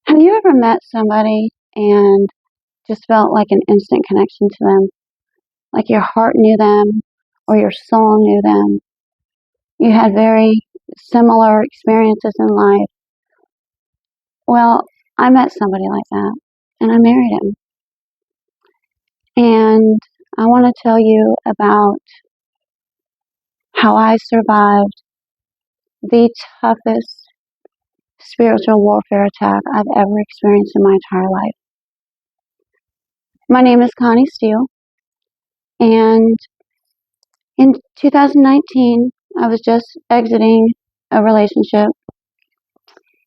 Have you ever met somebody and just felt like an instant connection to them? Like your heart knew them or your soul knew them? You had very similar experiences in life. Well, I met somebody like that and I married him. And I want to tell you about how I survived the toughest spiritual warfare attack I've ever experienced in my entire life. My name is Connie Steele, and in 2019, I was just exiting a relationship,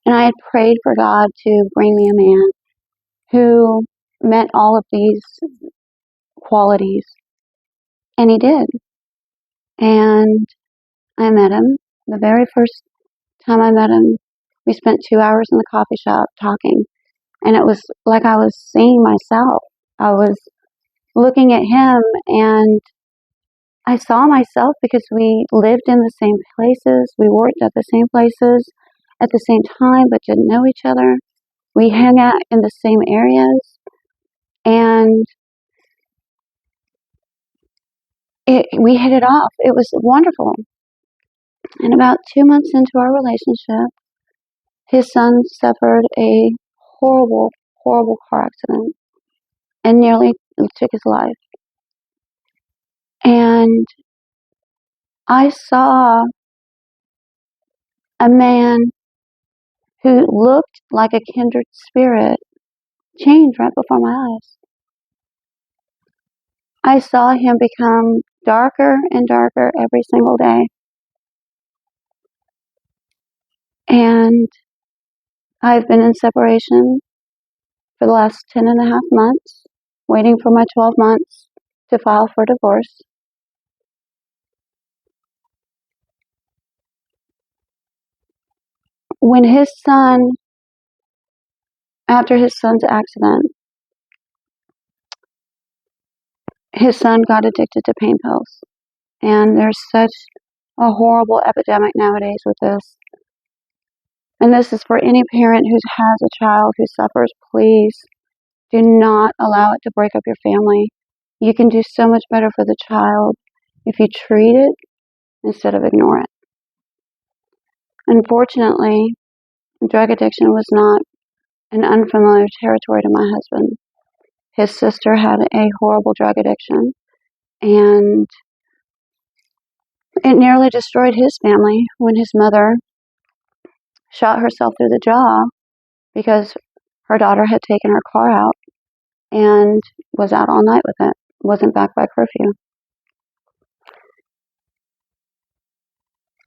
and I had prayed for God to bring me a man who met all of these qualities, and he did. And I met him. The very first time I met him, we spent 2 hours in the coffee shop talking, and it was like I was seeing myself. I was looking at him, and I saw myself because we lived in the same places, we worked at the same places at the same time, but didn't know each other. We hung out in the same areas, and we hit it off. It was wonderful. And about 2 months into our relationship, his son suffered a horrible, horrible car accident and nearly took his life. And I saw a man who looked like a kindred spirit change right before my eyes. I saw him become darker and darker every single day. And I've been in separation for the last 10.5 months, waiting for my 12 months to file for divorce. When after his son's accident, his son got addicted to pain pills. And there's such a horrible epidemic nowadays with this. And this is for any parent who has a child who suffers. Please do not allow it to break up your family. You can do so much better for the child if you treat it instead of ignore it. Unfortunately, drug addiction was not an unfamiliar territory to my husband. His sister had a horrible drug addiction, and it nearly destroyed his family when his mother shot herself through the jaw because her daughter had taken her car out and was out all night with it. Wasn't back by curfew.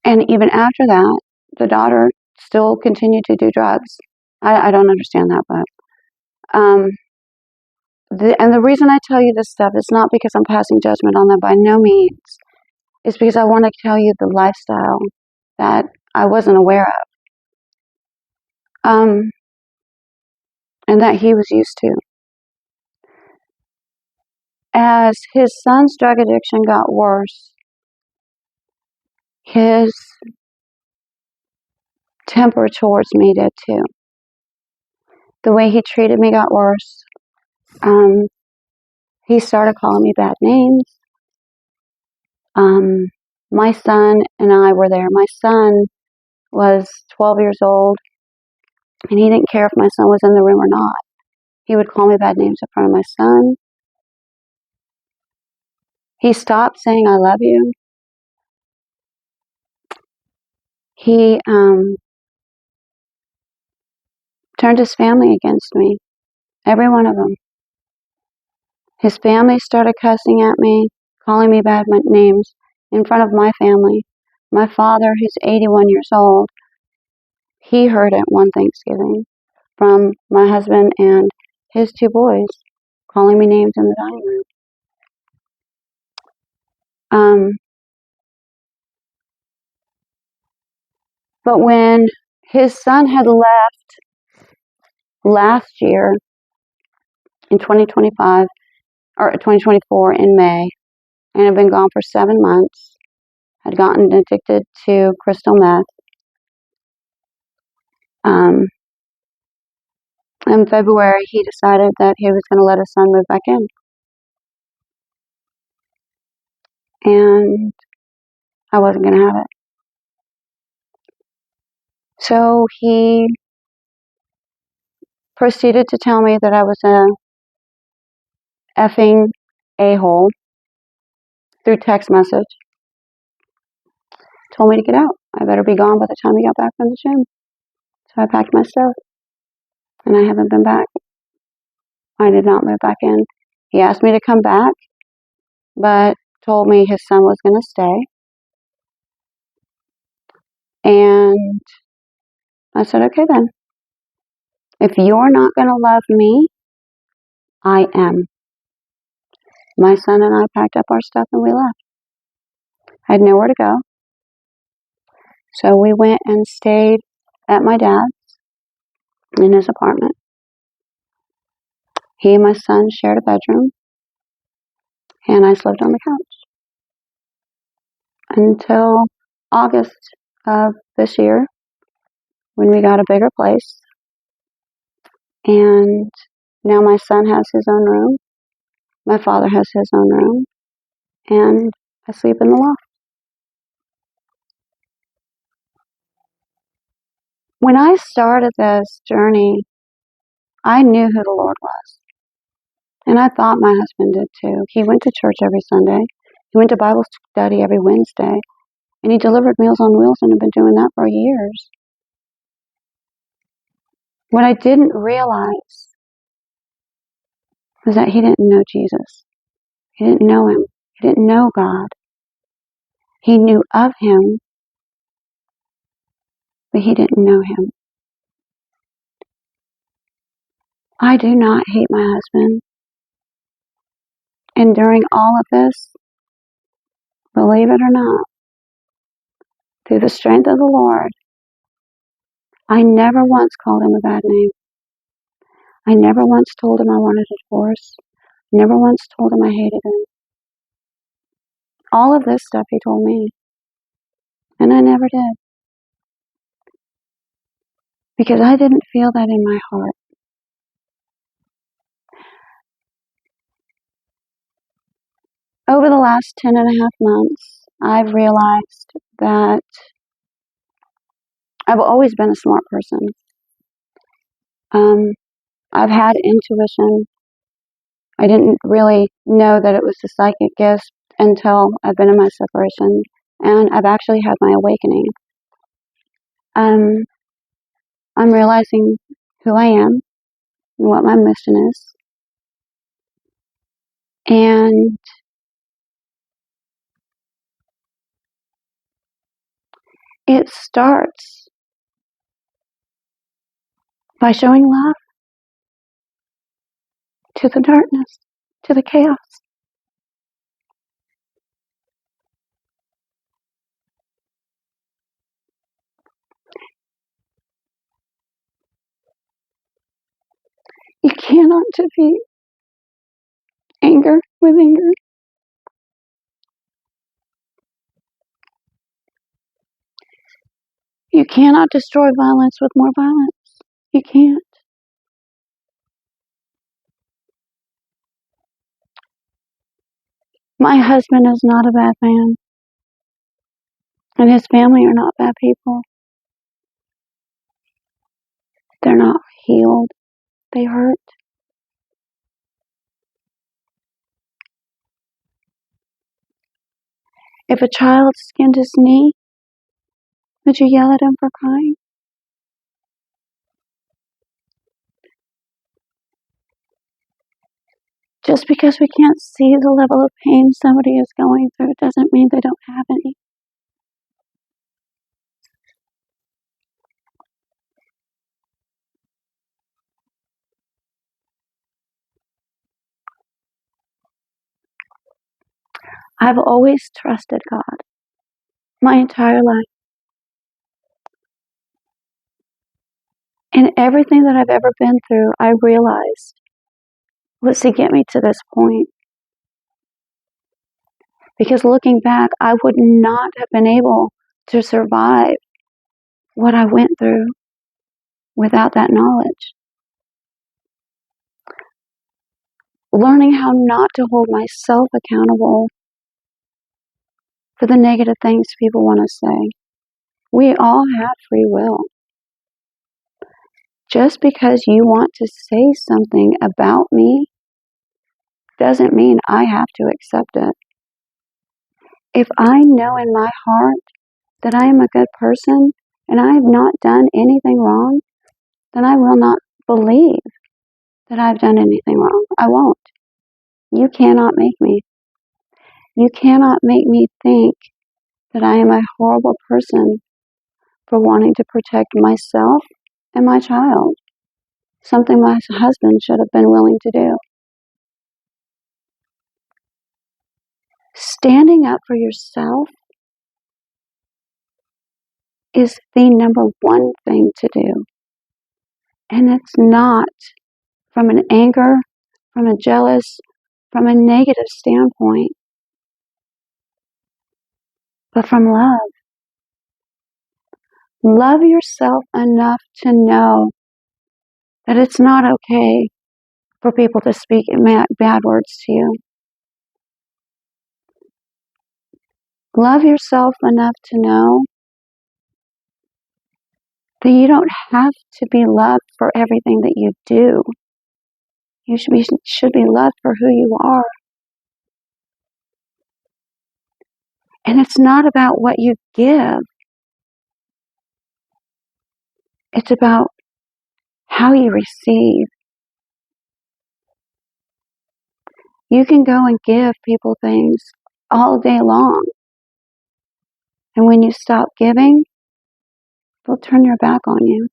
And even after that, the daughter still continued to do drugs. I don't understand that, but and the reason I tell you this stuff is not because I'm passing judgment on them by no means. It's because I want to tell you the lifestyle that I wasn't aware of, and that he was used to. As his son's drug addiction got worse, his temper towards me did too. The way he treated me got worse. He started calling me bad names. My son and I were there. My son was 12 years old, and he didn't care if my son was in the room or not. He would call me bad names in front of my son. He stopped saying, "I love you." He turned his family against me, every one of them. His family started cussing at me, calling me bad names in front of my family. My father, who's 81 years old, he heard it one Thanksgiving from my husband and his two boys calling me names in the dining room. But when his son had left last year in 2025, or 2024 in May, and had been gone for 7 months, had gotten addicted to crystal meth, In February, he decided that he was going to let his son move back in. And I wasn't going to have it. So he proceeded to tell me that I was a effing a-hole through text message. Told me to get out. I better be gone by the time he got back from the gym. So I packed my stuff. And I haven't been back. I did not move back in. He asked me to come back, but told me his son was going to stay. And I said, okay then. If you're not going to love me, I am. My son and I packed up our stuff and we left. I had nowhere to go. So we went and stayed at my dad's in his apartment. He and my son shared a bedroom, and I slept on the couch until August of this year when we got a bigger place. And now my son has his own room. My father has his own room. And I sleep in the loft. When I started this journey, I knew who the Lord was. And I thought my husband did too. He went to church every Sunday. He went to Bible study every Wednesday. And he delivered Meals on Wheels and had been doing that for years. What I didn't realize was that he didn't know Jesus. He didn't know him. He didn't know God. He knew of him, but he didn't know him. I do not hate my husband. And during all of this, believe it or not, through the strength of the Lord, I never once called him a bad name. I never once told him I wanted a divorce. Never once told him I hated him. All of this stuff he told me. And I never did. Because I didn't feel that in my heart. Over the last 10 and a half months, I've realized that I've always been a smart person. I've had intuition. I didn't really know that it was a psychic gift until I've been in my separation, and I've actually had my awakening. I'm realizing who I am and what my mission is, and it starts by showing love to the darkness, to the chaos. You cannot defeat anger with anger. You cannot destroy violence with more violence. You can't. My husband is not a bad man, and his family are not bad people. They're not healed. They hurt. If a child skinned his knee, would you yell at him for crying? Just because we can't see the level of pain somebody is going through doesn't mean they don't have any. I've always trusted God my entire life. And everything that I've ever been through, I realized was to get me to this point. Because looking back, I would not have been able to survive what I went through without that knowledge. learning how not to hold myself accountable for the negative things people want to say. We all have free will. Just because you want to say something about me doesn't mean I have to accept it. If I know in my heart that I am a good person and I have not done anything wrong, then I will not believe that I've done anything wrong. I won't. You cannot make me. You cannot make me think that I am a horrible person for wanting to protect myself and my child. Something my husband should have been willing to do. Standing up for yourself is the number one thing to do. And it's not from an anger, from a jealous, from a negative standpoint, but from love. Love yourself enough to know that it's not okay for people to speak bad words to you. Love yourself enough to know that you don't have to be loved for everything that you do. You should be loved for who you are. And it's not about what you give. It's about how you receive. You can go and give people things all day long. And when you stop giving, they'll turn their back on you.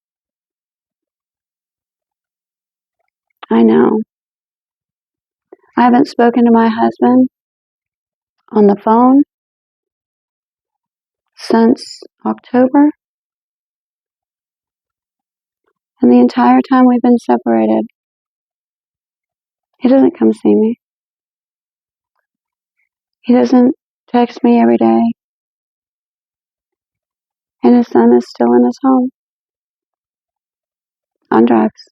I know. I haven't spoken to my husband on the phone since October. And the entire time we've been separated, he doesn't come see me. He doesn't text me every day. And his son is still in his home on drugs.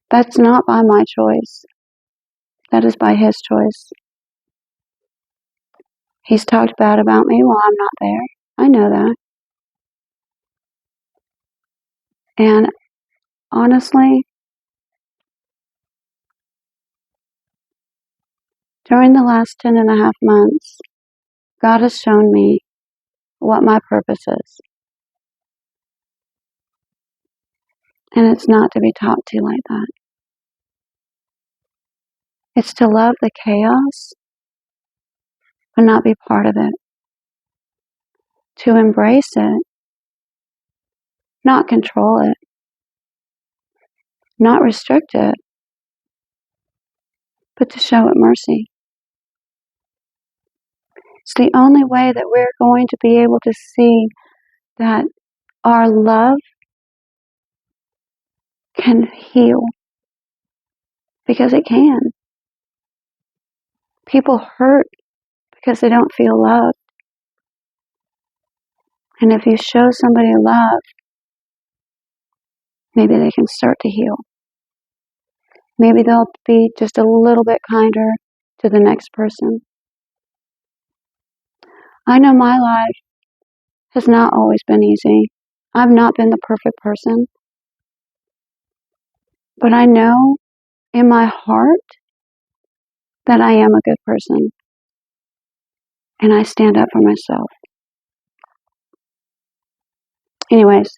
That's not by my choice. That is by his choice. He's talked bad about me while I'm not there. I know that. And honestly, during the last 10.5 months, God has shown me what my purpose is. And it's not to be talked to like that. It's to love the chaos, but not be part of it. To embrace it, not control it, not restrict it, but to show it mercy. It's the only way that we're going to be able to see that our love can heal. Because it can. People hurt because they don't feel loved. And if you show somebody love, maybe they can start to heal. Maybe they'll be just a little bit kinder to the next person. I know my life has not always been easy. I've not been the perfect person. But I know in my heart that I am a good person. And I stand up for myself. Anyways,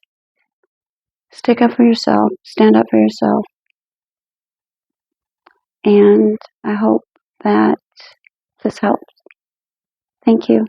stick up for yourself. Stand up for yourself. And I hope that this helps. Thank you.